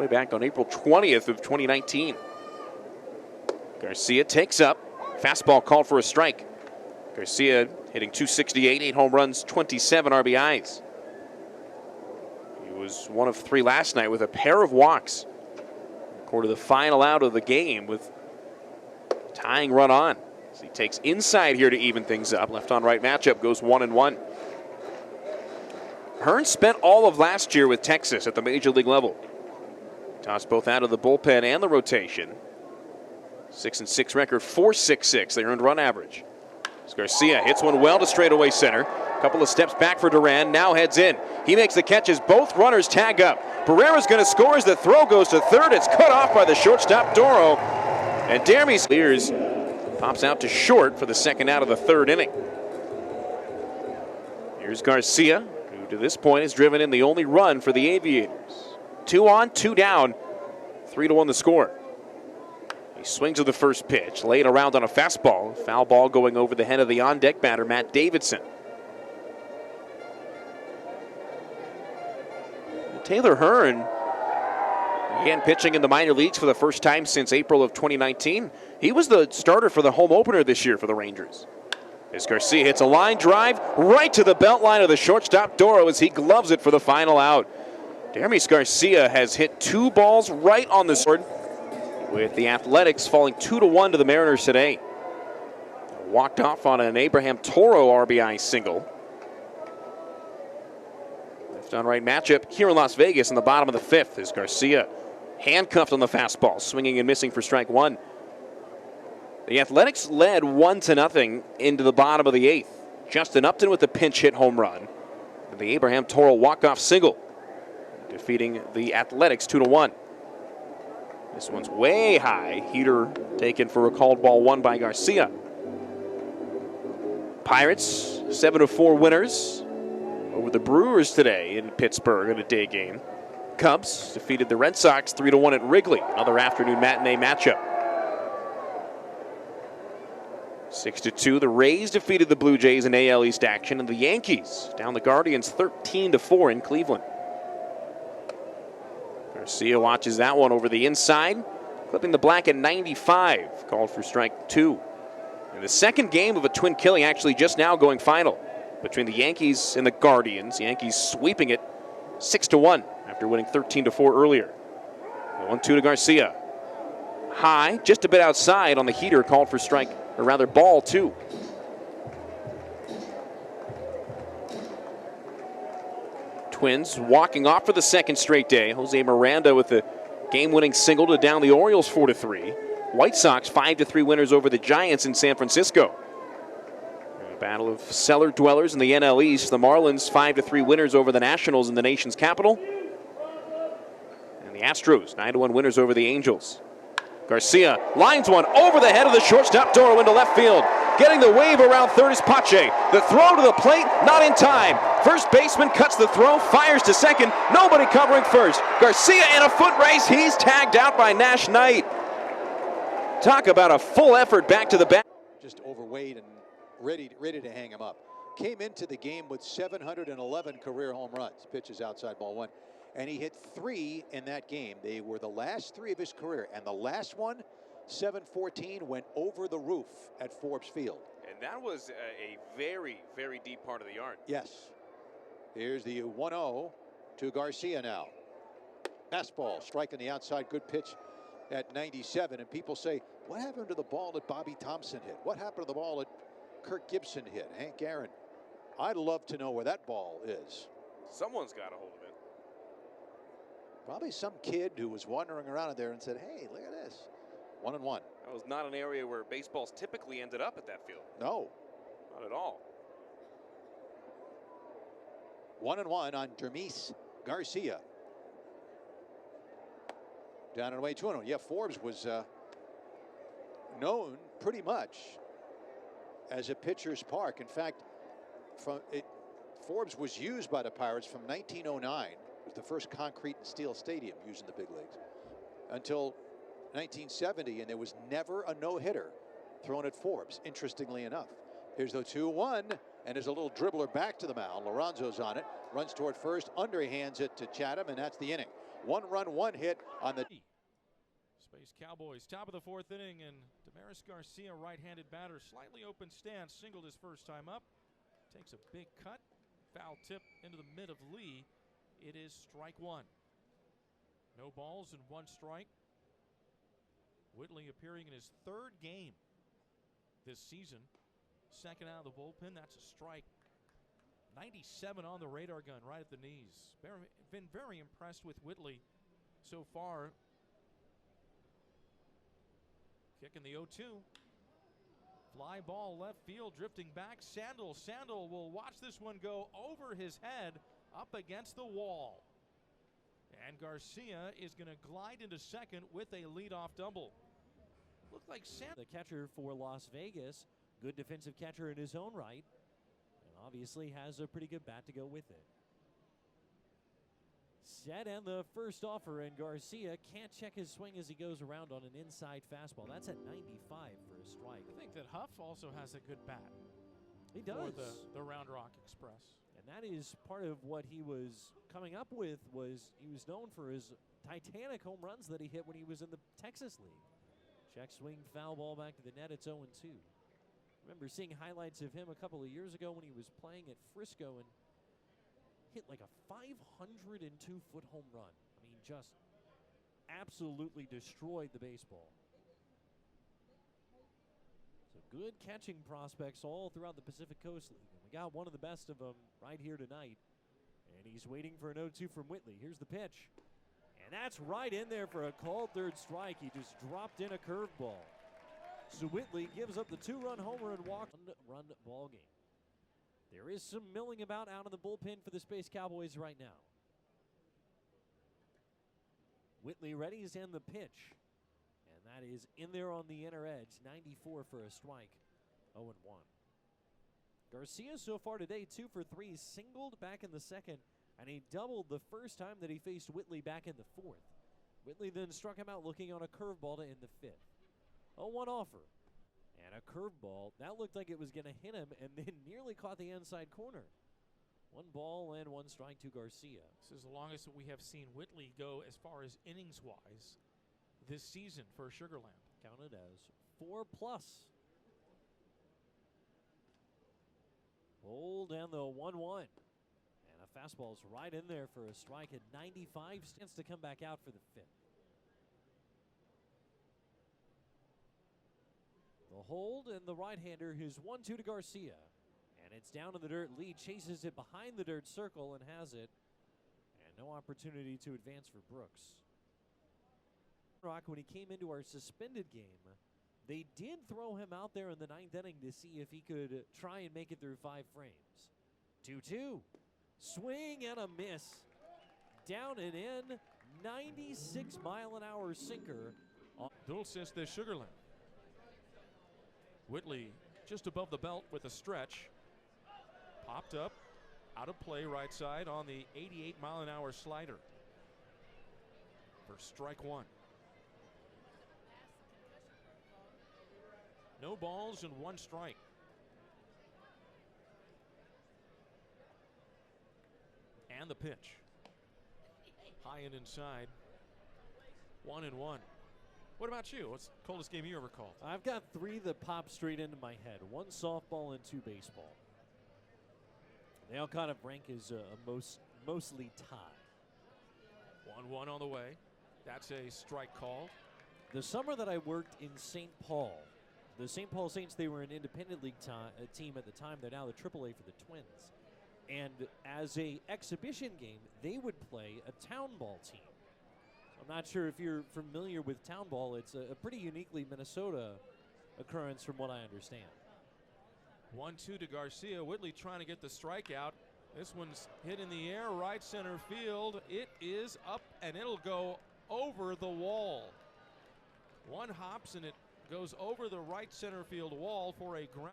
way back on April 20th of 2019. Garcia takes up. Fastball called for a strike. Garcia hitting .268, 8 home runs, 27 RBIs. He was 1 of 3 last night with a pair of walks. Recorded the final out of the game with tying run on. As he takes inside here to even things up. Left-on right matchup goes 1-1. Hearn spent all of last year with Texas at the major league level. Tossed both out of the bullpen and the rotation. 6-6 record, .466, the earned run average. As Garcia hits one well to straightaway center. Couple of steps back for Duran, now heads in. He makes the catch as both runners tag up. Barrera's going to score as the throw goes to third. It's cut off by the shortstop, Doro. And Dermis clears, pops out to short for the second out of the third inning. Here's Garcia, who to this point has driven in the only run for the Aviators. 2 on, 2 down, 3-1 the score. He swings at the first pitch, laid around on a fastball. Foul ball going over the head of the on-deck batter, Matt Davidson. Taylor Hearn began pitching in the minor leagues for the first time since April of 2019. He was the starter for the home opener this year for the Rangers. As Garcia hits a line drive right to the belt line of the shortstop, Doro, as he gloves it for the final out. Dermis Garcia has hit 2 balls right on the sword, with the Athletics falling 2-1 to the Mariners today. Walked off on an Abraham Toro RBI single. Left-on right matchup here in Las Vegas in the bottom of the 5th as Garcia handcuffed on the fastball, swinging and missing for strike 1. The Athletics led 1-0 into the bottom of the 8th. Justin Upton with a pinch hit home run. And the Abraham Toro walk-off single, defeating the Athletics 2-1. This one's way high. Heater taken for a called ball 1 by Garcia. Pirates 7-4 winners over the Brewers today in Pittsburgh in a day game. Cubs defeated the Red Sox 3-1 at Wrigley. Another afternoon matinee matchup. 6-2, the Rays defeated the Blue Jays in AL East action, and the Yankees down the Guardians 13-4 in Cleveland. Garcia watches that one over the inside, clipping the black at 95, called for strike 2. And the second game of a twin killing actually just now going final between the Yankees and the Guardians. Yankees sweeping it 6-1 after winning 13-4 earlier. 1-2 to Garcia. High, just a bit outside on the heater, called for strike, or rather ball 2. Twins walking off for the second straight day. Jose Miranda with the game-winning single to down the Orioles 4-3. White Sox 5-3 winners over the Giants in San Francisco. A battle of cellar dwellers in the NL East. The Marlins 5-3 winners over the Nationals in the nation's capital. And the Astros 9-1 winners over the Angels. Garcia lines one over the head of the shortstop, Doro into left field. Getting the wave around third is Pache. The throw to the plate, not in time. First baseman cuts the throw, fires to second. Nobody covering first. Garcia in a foot race. He's tagged out by Nash Knight. Talk about a full effort back to the bat. Just overweight and ready to hang him up. Came into the game with 711 career home runs. Pitches outside ball 1. And he hit 3 in that game. They were the last 3 of his career. And the last one, 714, went over the roof at Forbes Field. And that was a very, very deep part of the yard. Yes. Here's the 1-0 to Garcia now. Fastball, strike on the outside, good pitch at 97. And people say, what happened to the ball that Bobby Thompson hit? What happened to the ball that Kirk Gibson hit? Hank Aaron. I'd love to know where that ball is. Someone's got a hold of it. Probably some kid who was wandering around there and said, hey, look at this. 1-1. That was not an area where baseballs typically ended up at that field. No. Not at all. 1-1 on Dermis Garcia. Down and away 2-0. Yeah, Forbes was known pretty much as a pitcher's park. In fact, Forbes was used by the Pirates from 1909. It was the first concrete and steel stadium used in the big leagues until 1970, and there was never a no-hitter thrown at Forbes, interestingly enough. Here's the 2-1, and there's a little dribbler back to the mound. Lorenzo's on it, runs toward first, underhands it to Chatham, and that's the inning. 1-run, 1-hit on the Space Cowboys, top of the fourth inning, and Damaris Garcia, right-handed batter, slightly open stance, singled his first time up. Takes a big cut, foul tip into the mid of Lee. It is strike one. No balls and one strike. Whitley appearing in his third game this season. Second out of the bullpen, that's a strike. 97 on the radar gun, right at the knees. Been very impressed with Whitley so far. Kicking the 0-2. Fly ball left field, drifting back. Sandel will watch this one go over his head up against the wall. And Garcia is going to glide into second with a leadoff double. Looked like Sandel. The catcher for Las Vegas, good defensive catcher in his own right, and obviously has a pretty good bat to go with it. Set and the first offer, and Garcia can't check his swing as he goes around on an inside fastball. That's at 95 for a strike. I think that Huff also has a good bat. He does. For the Round Rock Express. And that is part of what he was coming up with. Was he was known for his titanic home runs that he hit when he was in the Texas League. Check swing, foul ball back to the net. It's 0-2. Remember seeing highlights of him a couple of years ago when he was playing at Frisco and hit like a 502-foot home run. I mean, just absolutely destroyed the baseball. So good catching prospects all throughout the Pacific Coast League. And we got one of the best of them right here tonight. And he's waiting for an 0-2 from Whitley. Here's the pitch. And that's right in there for a called third strike. He just dropped in a curveball. So Whitley gives up the 2-run homer and walk. One-run ball game. There is some milling about out of the bullpen for the Space Cowboys right now. Whitley readies and the pitch. And that is in there on the inner edge. 94 for a strike. 0-1. Garcia so far today 2 for 3. Singled back in the second. And he doubled the first time that he faced Whitley back in the fourth. Whitley then struck him out looking on a curveball to end the fifth. 0-1 offer. And a curveball. That looked like it was going to hit him and then nearly caught the inside corner. 1 ball and 1 strike to Garcia. This is the longest that we have seen Whitley go as far as innings-wise this season for Sugarland. Counted as 4+. Hold down the 1-1. And a fastball's right in there for a strike at 95. Stands to come back out for the fifth. The hold and the right-hander, his 1-2 to Garcia. And it's down in the dirt. Lee chases it behind the dirt circle and has it. And no opportunity to advance for Brooks. Rock, when he came into our suspended game, they did throw him out there in the 9th inning to see if he could try and make it through 5 frames. 2-2. Swing and a miss. Down and in. 96-mile-an-hour sinker. Dulcis de Sugarland. Whitley just above the belt with a stretch. Popped up, out of play right side on the 88-mile-an-hour slider for strike 1. No balls and 1 strike. And the pitch. High and inside. 1-1. What about you? What's the coldest game you ever called? I've got 3 that pop straight into my head. 1 softball and 2 baseball. They all kind of rank as mostly tied. 1-1 on the way. That's a strike call. The summer that I worked in St. Paul, the St. Paul Saints, they were an independent league team at the time. They're now the AAA for the Twins. And as a exhibition game, they would play a town ball team. I'm not sure if you're familiar with town ball. It's a pretty uniquely Minnesota occurrence from what I understand. 1-2 to Garcia. Whitley trying to get the strikeout. This one's hit in the air, right center field. It is up and it'll go over the wall. 1 hops and it goes over the right center field wall for a ground.